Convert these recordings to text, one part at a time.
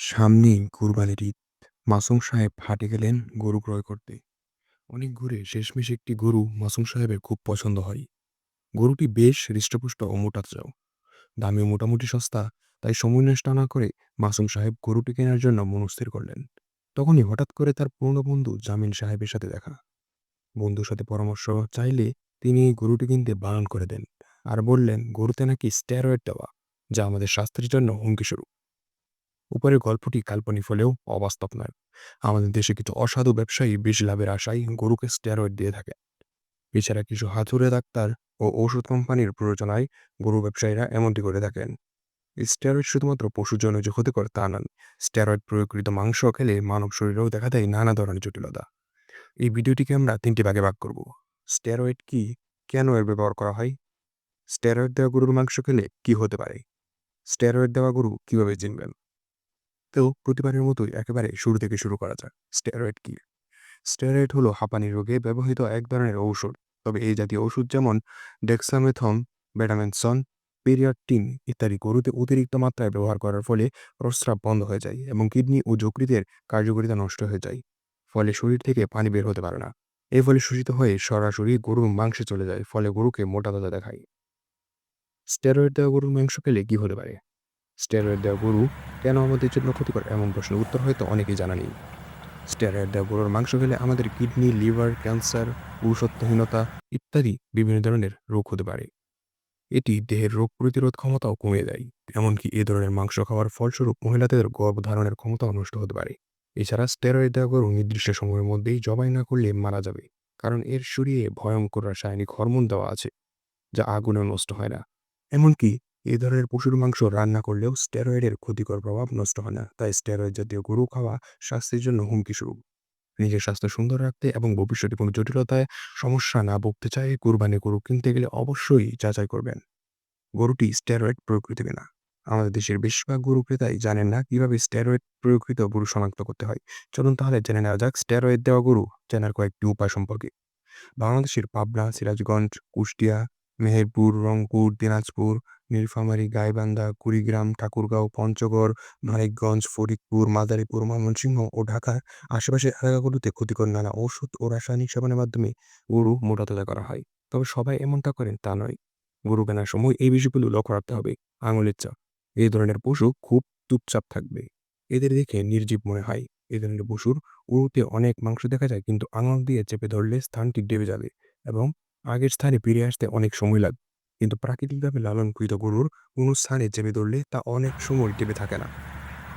সামনেই কুরবানির ঈদ। মাসুম সাহেব হাটে গেলেন গরু ক্রয় করতে। অনেক ঘুরে শেষমেশ একটি গরু মাসুম সাহেবের খুব পছন্দ হয়। গরুটি বেশ হৃষ্টপুষ্ট ও মোটাতাজাও। দামেও মোটামুটি সস্তা। তাই সময় নষ্ট না করে মাসুম সাহেব গরুটি কেনার জন্য মনস্থির করলেন। তখনই হঠাৎ করে তার পুরনো বন্ধু জামিল সাহেবের সাথে দেখা। বন্ধুর সাথে পরামর্শ চাইলে তিনি এই গরুটি কিনতে বারণ করে দেন আর বললেন গরুতে নাকি স্টেরয়েড দেওয়া, যা আমাদের স্বাস্থ্যের জন্য হুমকিস্বরূপ। উপরের গল্পটি কাল্পনিক হলেও অবাস্তব নয়। আমাদের দেশে কিছু অসাধু ব্যবসায়ী বেশি লাভের আশায় গরুকে স্টেরয়েড দিয়ে থাকে। এছাড়া কিছু হাতুড়ে ডাক্তার ও ঔষধ কোম্পানির প্ররোচনায় গরু ব্যবসায়ীরা এমনটি করে থাকেন। স্টেরয়েড শুধুমাত্র পশুর জন্য যে ক্ষতিকর তা নয়। স্টেরয়েড প্রয়োগকৃত মাংস খেলে মানব শরীরেও দেখা দেয় নানা ধরনের জটিলতা। এই ভিডিওটিকে আমরা তিনটি ভাগে ভাগ করব। স্টেরয়েড কি, কেন এর ব্যবহার করা হয়, স্টেরয়েড দেওয়া গরুর মাংস খেলে কি হতে পারে, স্টেরয়েড দেওয়া গরু কিভাবে চিনবেন। তো প্রতিবারের মতোই একেবারে শুরু থেকে শুরু করা যাক। স্টেরয়েড কি? স্টেরয়েড হলো হাঁপানি রোগে ব্যবহৃত এক ধরনের ঔষধ। তবে এই জাতীয় ওষুধ যেমন ডেক্সামেথন, বেটামেনসন, পেরিয়াটিন ইত্যাদি গরুতে অতিরিক্ত মাত্রায় ব্যবহার করার ফলে প্রস্রাব বন্ধ হয়ে যায় এবং কিডনি ও যকৃতের কার্যকারিতা নষ্ট হয়ে যায়। ফলে শরীর থেকে পানি বের হতে পারে না। এর ফলে শোষিত হয়ে সরাসরি গরুর মাংসে চলে যায়, ফলে গরুকে মোটা তাজা দেখায়। স্টেরয়েড দেওয়া গরুর মাংস খেলে কি হতে পারে? স্টেরয়েড দেওয়া গরু কেন আমাদের জন্য ক্ষতিকর, এমন প্রশ্নের উত্তর হয়তো অনেকেই জানা নেই। স্টেরয়েড দেওয়া গরুর মাংস খেলে আমাদের কিডনি, লিভার, ক্যান্সার, পুরুষত্বহীনতা ইত্যাদি বিভিন্ন ধরনের রোগ হতে পারে। এটি দেহের রোগ প্রতিরোধ ক্ষমতাও কমিয়ে দেয়। এমনকি এ ধরনের মাংস খাওয়ার ফলস্বরূপ মহিলাদের গর্ভধারণের ক্ষমতাও নষ্ট হতে পারে। এছাড়া স্টেরয়েড দেওয়া গরু নির্দিষ্ট সময়ের মধ্যেই জবাই না করলে মারা যাবে, কারণ এর শরীরে ভয়ঙ্কর রাসায়নিক হরমোন দেওয়া আছে, যা আগুনেও নষ্ট হয় না। এমনকি এ ধরনের পশুর মাংস রান্না করলেও স্টেরয়েডের ক্ষতিকর প্রভাব নষ্ট হয় না। তাই স্টেরয়েড জাতীয় গরু খাওয়া স্বাস্থ্যের জন্য হুমকি স্বরূপ। নিজের স্বাস্থ্য সুন্দর রাখতে এবং ভবিষ্যতে কোনো জটিলতায় সমস্যা না ভুগতে চায় কুরবানি গরু কিনতে গেলে অবশ্যই যাচাই করবেন গরুটি স্টেরয়েড প্রয়োগকৃত কিনা। আমাদের দেশের বেশিরভাগ গরু ক্রেতাই জানেন না কিভাবে স্টেরয়েড প্রয়োগকৃত গরু শনাক্ত করতে হয়। চলুন তাহলে জেনে নেওয়া যাক স্টেরয়েড দেওয়া গরু চেনার কয়েকটি উপায় সম্পর্কে। বাংলাদেশের পাবনা, সিরাজগঞ্জ, কুষ্টিয়া, মেহেরপুর, রংপুর, দিনাজপুর, নীলফামারী, গাইবান্ধা, কুড়িগ্রাম, ঠাকুরগাঁও, পঞ্চগড়, মানিকগঞ্জ, ফরিদপুর, মাদারীপুর, ময়মনসিংহ ও ঢাকার আশেপাশের এলাকাগুলোতে ক্ষতিকর নানা ঔষধ ও রাসায়নিক সেবনের মাধ্যমে গরু মোটাতাজা করা হয়। তবে সবাই এমনটা করেন তা নয়। গরু কেনার সময় এই বিষয়গুলো লক্ষ্য রাখতে হবে। আঙুলের চাপ, এই ধরনের পশু খুব চুপচাপ থাকবে, এদের দেখে নির্জীব মনে হয়। এই ধরনের পশুর উরুতে অনেক মাংস দেখা যায়, কিন্তু আঙুল দিয়ে চেপে ধরলে স্থানটি ডেবে যাবে এবং আগের স্থানে ফিরে আসতে অনেক সময় লাগবে। কিন্তু প্রাকৃতিকভাবে লালনকৃত গরুর কোনো স্থানে চেপে ধরলে তা অনেক সময় ডেবে থাকে না,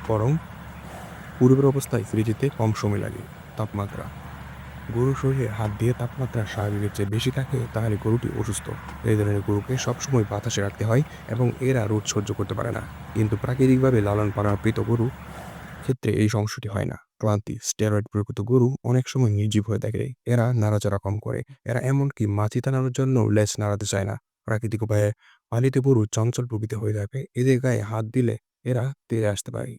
বরং পূর্বের অবস্থায় ফিরে যেতে কম সময় লাগে। তাপমাত্রা, গরুর শরীরে হাত দিয়ে তাপমাত্রা স্বাভাবিকের চেয়ে বেশি থাকে তাহলে গরুটি অসুস্থ। এই ধরনের গরুকে সবসময় বাতাসে রাখতে হয় এবং এরা রোদ সহ্য করতে পারে না। কিন্তু প্রাকৃতিকভাবে লালন পালনকৃত গরু ক্ষেত্রে এই সমস্যাটি হয় না। ক্লান্তি, স্টেরয়েড প্রকৃত গরু অনেক সময় নির্জীব হয়ে থাকে। এরা নাড়াচাড়া কম করে। এরা এমনকি মাছি টানানোর জন্য লেজ নাড়াতে চায় না। প্রাকৃতিক উপায়ে পালিত গরু চঞ্চল প্রকৃতি হয়ে থাকে। এদের গায়ে হাত দিলে এরা তেড়ে আসতে পারে।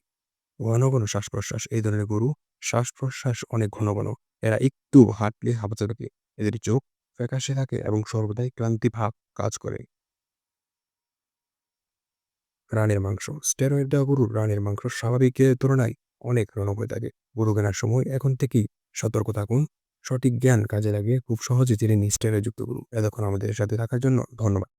ঘন ঘন শ্বাস প্রশ্বাস, এই ধরনের গরু শ্বাস প্রশ্বাস অনেক ঘন ঘন। এরা একটু হাঁটলে হাঁপাতে থাকে। এদের চোখ ফ্যাকাশে থাকে এবং সর্বদাই ক্লান্তি ভাব কাজ করে। রানের মাংস, স্টেরয়েড দেওয়া গরুর রানের মাংস স্বাভাবিকের তুলনায় অনেক রণ হয়ে থাকে। গরু কেনার সময় এখন থেকেই সতর্ক থাকুন। সঠিক জ্ঞান কাজে লাগিয়ে খুব সহজে জেনে নিন স্টেরয়েড যুক্ত গরু। এতক্ষণ আমাদের সাথে থাকার জন্য ধন্যবাদ।